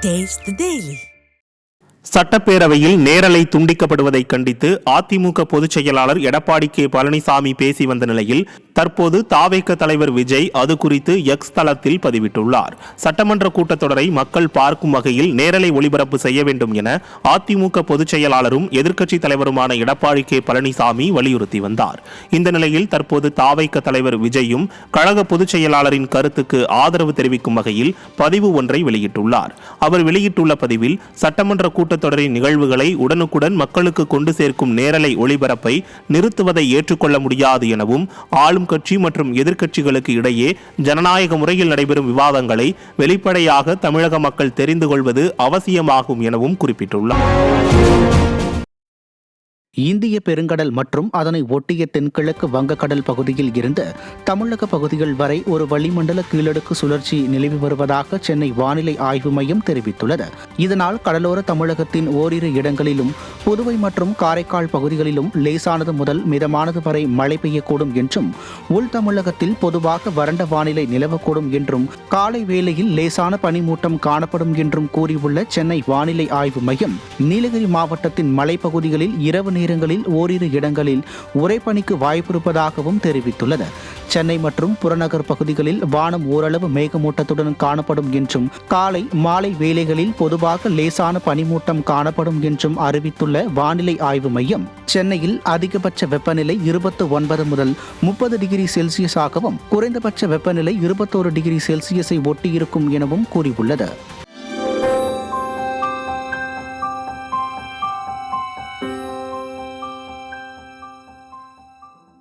Taste the Daily. சட்டப்பேரவையில் நேரலை துண்டிக்கப்படுவதை கண்டித்து அதிமுக பொதுச் செயலாளர் எடப்பாடி கே பழனிசாமி பேசி வந்த நிலையில் தற்போது தாவேக தலைவர் விஜய் அது குறித்து எக்ஸ் தளத்தில் பதிவிட்டுள்ளார். சட்டமன்ற கூட்டத்தொடரை மக்கள் பார்க்கும் வகையில் நேரலை ஒளிபரப்பு செய்ய வேண்டும் என அதிமுக பொதுச் செயலாளரும் எதிர்க்கட்சித் தலைவருமான எடப்பாடி கே பழனிசாமி வலியுறுத்தி வந்தார். இந்த நிலையில் தற்போது தாவேக தலைவர் விஜயும் கழக பொதுச் செயலாளரின் கருத்துக்கு ஆதரவு தெரிவிக்கும் வகையில் பதிவு ஒன்றை வெளியிட்டுள்ளார். அவர் வெளியிட்டுள்ள பதிவில் சட்டமன்ற கூட்டத்தொடரின் நிகழ்வுகளை உடனுக்குடன் மக்களுக்கு கொண்டு சேர்க்கும் நேரலை ஒளிபரப்பை நிறுத்துவதை ஏற்றுக்கொள்ள முடியாது எனவும் ஆளும் கட்சி மற்றும் எதிர்க்கட்சிகளுக்கு இடையே ஜனநாயக முறையில் நடைபெறும் விவாதங்களை வெளிப்படையாக தமிழக மக்கள் தெரிந்து கொள்வது அவசியமாகும் எனவும் குறிப்பிட்டுள்ளார். இந்திய பெருங்கடல் மற்றும் அதனை ஒட்டிய தென்கிழக்கு வங்கக்கடல் பகுதியில் இருந்து தமிழக பகுதிகள் வரை ஒரு வளிமண்டல கீழடுக்கு சுழற்சி நிலவி வருவதாக சென்னை வானிலை ஆய்வு மையம் தெரிவித்துள்ளது. இதனால் கடலோர தமிழகத்தின் ஓரிரு இடங்களிலும் புதுவை மற்றும் காரைக்கால் பகுதிகளிலும் லேசானது முதல் மிதமானது வரை மழை பெய்யக்கூடும் என்றும் உள் தமிழகத்தில் பொதுவாக வறண்ட வானிலை நிலவக்கூடும் என்றும் காலை வேளையில் லேசான பனிமூட்டம் காணப்படும் என்றும் கூறியுள்ள சென்னை வானிலை ஆய்வு மையம் நீலகிரி மாவட்டத்தின் மலைப்பகுதிகளில் இரவு நேரங்களில் ஓரிரு இடங்களில் உறைபனிக்கு வாய்ப்பிருப்பதாகவும் தெரிவித்துள்ளது. சென்னை மற்றும் புறநகர் பகுதிகளில் வானம் ஓரளவு மேகமூட்டத்துடன் காணப்படும் என்றும் காலை மாலை வேளைகளில் பொதுவாக லேசான பனிமூட்டம் காணப்படும் என்றும் அறிவித்துள்ள வானிலை ஆய்வு மையம் சென்னையில் அதிகபட்ச வெப்பநிலை 29 முதல் 30 டிகிரி செல்சியஸாகவும் குறைந்தபட்ச வெப்பநிலை 21 டிகிரி செல்சியஸை ஒட்டியிருக்கும் எனவும் கூறியுள்ளது.